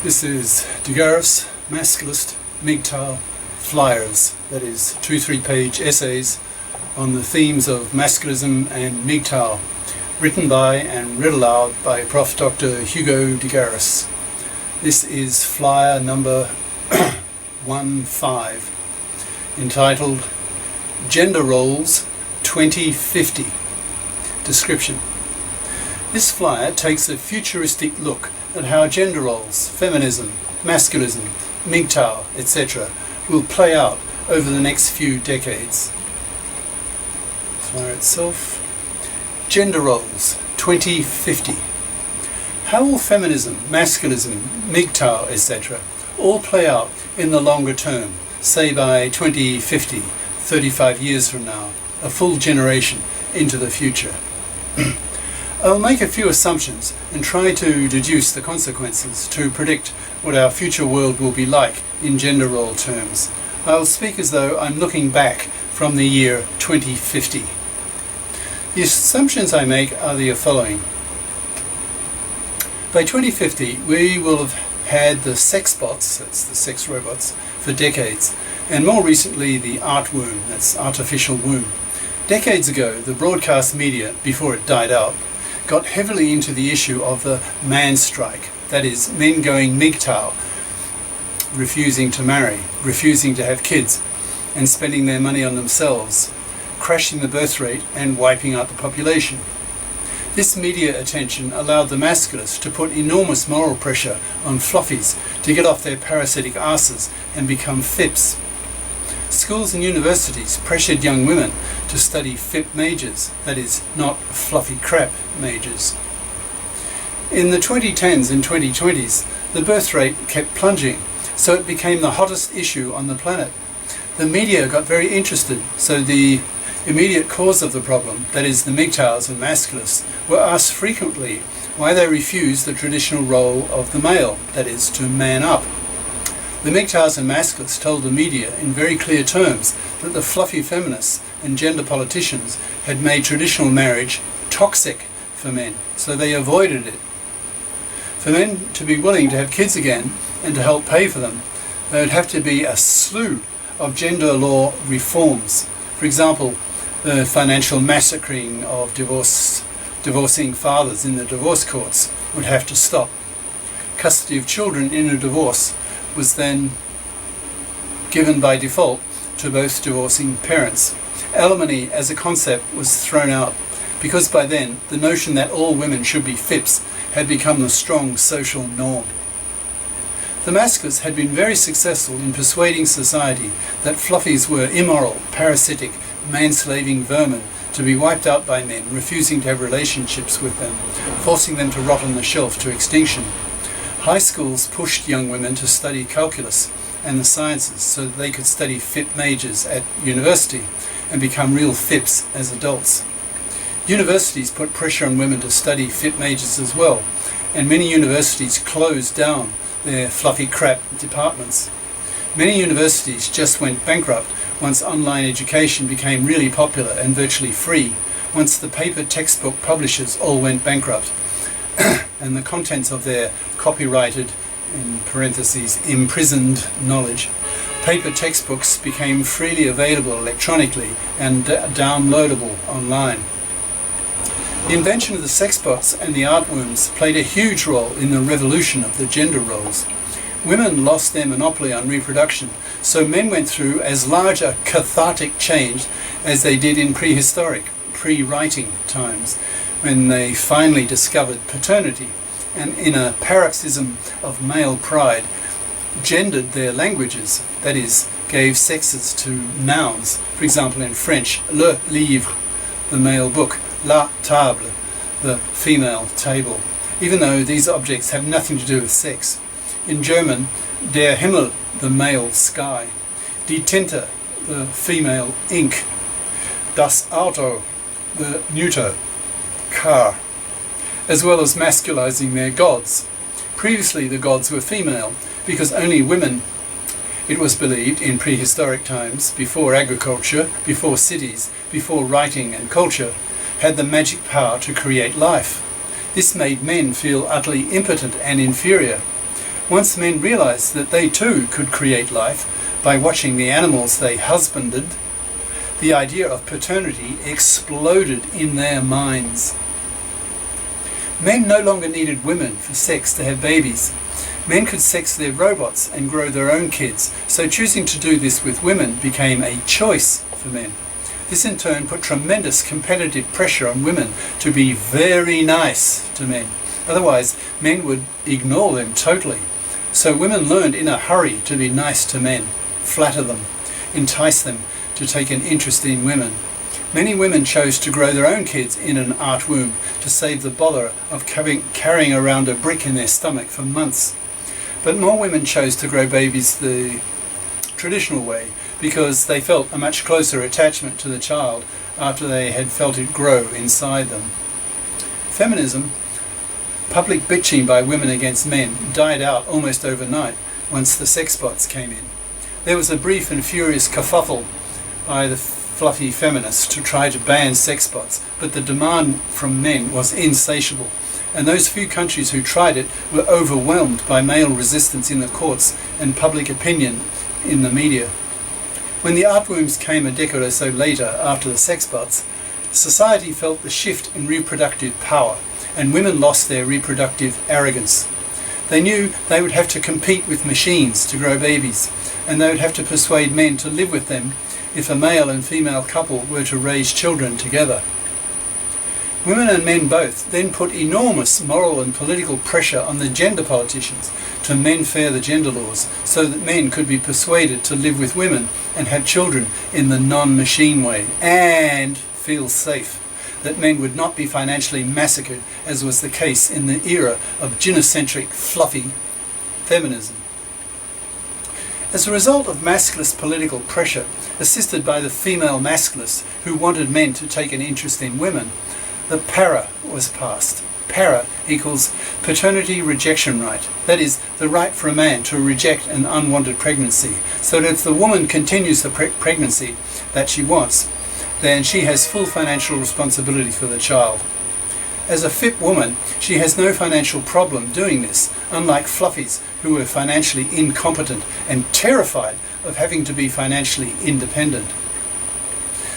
This is GARIS, Masculist, MGTOW, flyers, that is 2-3 page essays on the themes of masculism and MGTOW, written by and read aloud by Prof. Dr. Hugo de Garis. This is flyer number 15, entitled Gender Roles 2050. Description. This flyer takes a futuristic look at how gender roles, feminism, masculism, MGTOW, etc. will play out over the next few decades. Flyer itself. Gender roles 2050. How will feminism, masculism, MGTOW, etc. all play out in the longer term, say by 2050, 35 years from now, a full generation into the future? I'll make a few assumptions and try to deduce the consequences to predict what our future world will be like in gender role terms. I'll speak as though I'm looking back from the year 2050. The assumptions I make are the following. By 2050, we will have had the sex bots, that's the sex robots, for decades, and more recently the art womb, that's artificial womb. Decades ago, the broadcast media, before it died out, got heavily into the issue of the man strike, that is, men going MGTOW, refusing to marry, refusing to have kids, and spending their money on themselves, crashing the birth rate and wiping out the population. This media attention allowed the masculists to put enormous moral pressure on fluffies to get off their parasitic asses and become FIPs. Schools and universities pressured young women to study FIP majors, that is, not fluffy crap majors. In the 2010s and 2020s, the birth rate kept plunging, so it became the hottest issue on the planet. The media got very interested, so the immediate cause of the problem, that is the MGTOWs and masculists, were asked frequently why they refused the traditional role of the male, that is, to man up. The MGTOWs and masculists told the media in very clear terms that the fluffy feminists and gender politicians had made traditional marriage toxic for men, so they avoided it. For men to be willing to have kids again and to help pay for them, there would have to be a slew of gender law reforms. For example, the financial massacring of divorcing fathers in the divorce courts would have to stop. Custody of children in a divorce was then given by default to both divorcing parents. Alimony as a concept was thrown out because by then the notion that all women should be FIPs had become the strong social norm. The masculists had been very successful in persuading society that fluffies were immoral, parasitic, man-slaving vermin to be wiped out by men, refusing to have relationships with them, forcing them to rot on the shelf to extinction. High schools pushed young women to study calculus and the sciences so that they could study FIP majors at university and become real FIPs as adults. Universities put pressure on women to study FIP majors as well, and many universities closed down their fluffy crap departments. Many universities just went bankrupt once online education became really popular and virtually free, once the paper textbook publishers all went bankrupt, and the contents of their copyrighted, in parentheses, imprisoned knowledge. Paper textbooks became freely available electronically and downloadable online. The invention of the sex bots and the art wombs played a huge role in the revolution of the gender roles. Women lost their monopoly on reproduction, so men went through as large a cathartic change as they did in prehistoric, pre-writing times, when they finally discovered paternity, and in a paroxysm of male pride, gendered their languages, that is, gave sexes to nouns. For example, in French, le livre, the male book, la table, the female table, even though these objects have nothing to do with sex. In German, der Himmel, the male sky, die Tinte, the female ink, das Auto, the neuter car, as well as masculizing their gods. Previously the gods were female, because only women, it was believed in prehistoric times, before agriculture, before cities, before writing and culture, had the magic power to create life. This made men feel utterly impotent and inferior. Once men realized that they too could create life by watching the animals they husbanded, the idea of paternity exploded in their minds. Men no longer needed women for sex to have babies. Men could sex their robots and grow their own kids, so choosing to do this with women became a choice for men. This in turn put tremendous competitive pressure on women to be very nice to men. Otherwise, men would ignore them totally. So women learned in a hurry to be nice to men, flatter them, entice them to take an interest in women. Many women chose to grow their own kids in an art womb to save the bother of carrying around a brick in their stomach for months. But more women chose to grow babies the traditional way because they felt a much closer attachment to the child after they had felt it grow inside them. Feminism, public bitching by women against men, died out almost overnight once the sex bots came in. There was a brief and furious kerfuffle by the fluffy feminists to try to ban sex bots, but the demand from men was insatiable, and those few countries who tried it were overwhelmed by male resistance in the courts and public opinion in the media. When the art wombs came a decade or so later after the sex bots, society felt the shift in reproductive power, and women lost their reproductive arrogance. They knew they would have to compete with machines to grow babies, and they would have to persuade men to live with them if a male and female couple were to raise children together. Women and men both then put enormous moral and political pressure on the gender politicians to amend-fair the gender laws so that men could be persuaded to live with women and have children in the non-machine way, and feel safe that men would not be financially massacred as was the case in the era of gynocentric, fluffy feminism. As a result of masculist political pressure, assisted by the female masculists who wanted men to take an interest in women, the PARA was passed. PARA equals paternity rejection right. That is, the right for a man to reject an unwanted pregnancy, so that if the woman continues the pregnancy that she wants, then she has full financial responsibility for the child. As a fit woman, she has no financial problem doing this, unlike fluffies who were financially incompetent and terrified of having to be financially independent.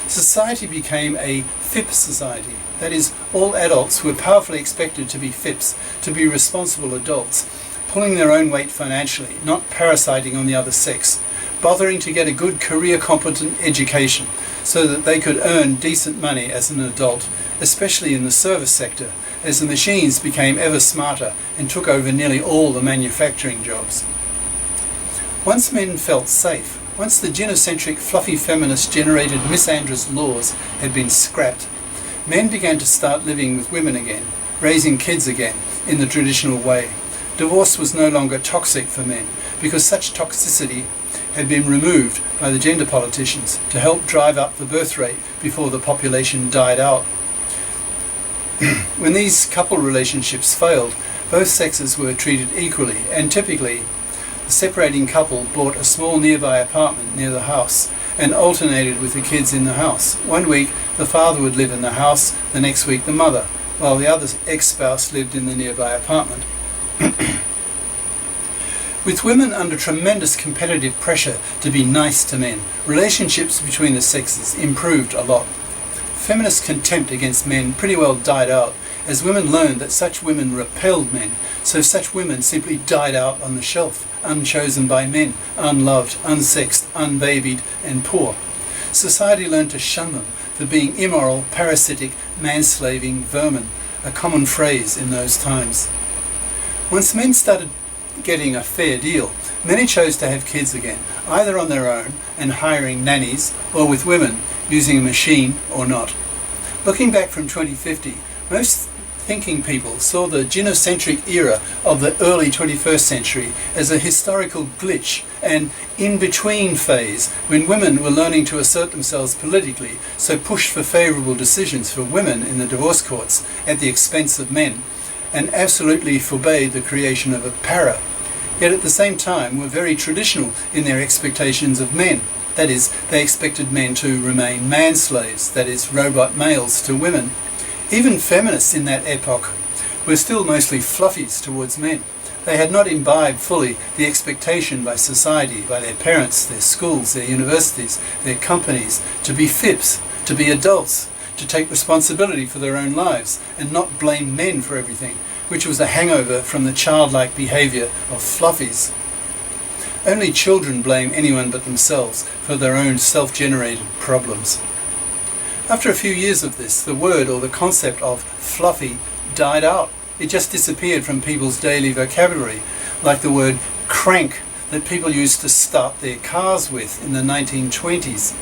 Society became a FIP society. That is, all adults were powerfully expected to be FIPs, to be responsible adults, pulling their own weight financially, not parasiting on the other sex, bothering to get a good career-competent education so that they could earn decent money as an adult, especially in the service sector, as the machines became ever smarter and took over nearly all the manufacturing jobs. Once men felt safe, once the gynocentric, fluffy feminist-generated misandrous laws had been scrapped, men began to start living with women again, raising kids again, in the traditional way. Divorce was no longer toxic for men, because such toxicity had been removed by the gender politicians to help drive up the birth rate before the population died out. When these couple relationships failed, both sexes were treated equally, and typically the separating couple bought a small nearby apartment near the house and alternated with the kids in the house. One week the father would live in the house, the next week the mother, while the other ex-spouse lived in the nearby apartment. With women under tremendous competitive pressure to be nice to men, relationships between the sexes improved a lot. Feminist contempt against men pretty well died out as women learned that such women repelled men, so such women simply died out on the shelf, unchosen by men, unloved, unsexed, unbabied, and poor. Society learned to shun them for being immoral, parasitic, manslaving vermin, a common phrase in those times. Once men started getting a fair deal, many chose to have kids again, either on their own and hiring nannies, or with women, using a machine or not. Looking back from 2050, most thinking people saw the gynocentric era of the early 21st century as a historical glitch, an in-between phase when women were learning to assert themselves politically, so pushed for favourable decisions for women in the divorce courts at the expense of men, and absolutely forbade the creation of a para, yet at the same time were very traditional in their expectations of men. That is, they expected men to remain man-slaves, that is, robot males to women. Even feminists in that epoch were still mostly fluffies towards men. They had not imbibed fully the expectation by society, by their parents, their schools, their universities, their companies, to be FIPs, to be adults, to take responsibility for their own lives and not blame men for everything, which was a hangover from the childlike behaviour of fluffies. Only children blame anyone but themselves for their own self-generated problems. After a few years of this, the word or the concept of fluffy died out. It just disappeared from people's daily vocabulary, like the word crank that people used to start their cars with in the 1920s.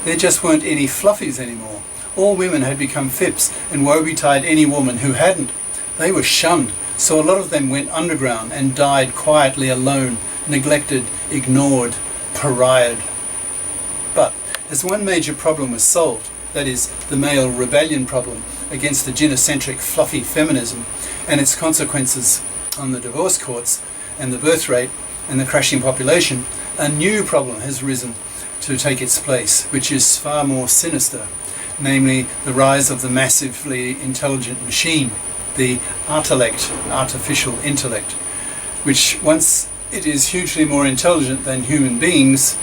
There just weren't any fluffies anymore. All women had become FIPs, and woe betide any woman who hadn't. They were shunned, so a lot of them went underground and died quietly alone, neglected, ignored, pariahed. But as one major problem was solved, that is, the male rebellion problem against the gynocentric fluffy feminism and its consequences on the divorce courts and the birth rate and the crashing population, a new problem has risen to take its place, which is far more sinister, namely the rise of the massively intelligent machine, the artificial intellect, which, once it is hugely more intelligent than human beings,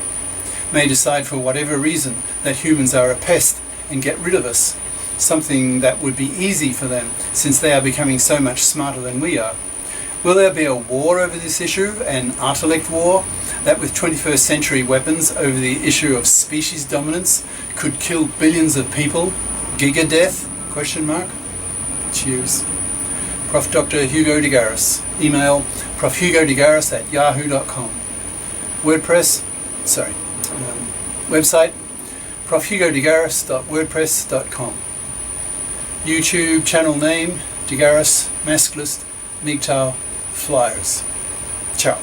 may decide for whatever reason that humans are a pest and get rid of us, something that would be easy for them since they are becoming so much smarter than we are. Will there be a war over this issue, an intellect war, that with 21st century weapons over the issue of species dominance could kill billions of people? Giga death? Question mark? Cheers. Prof. Dr. Hugo de Garis. Email profhugodegaris@yahoo.com. Website profhugodegaris.wordpress.com. YouTube channel name, De Garis, Masculist, MGTOW, Flyers. Ciao.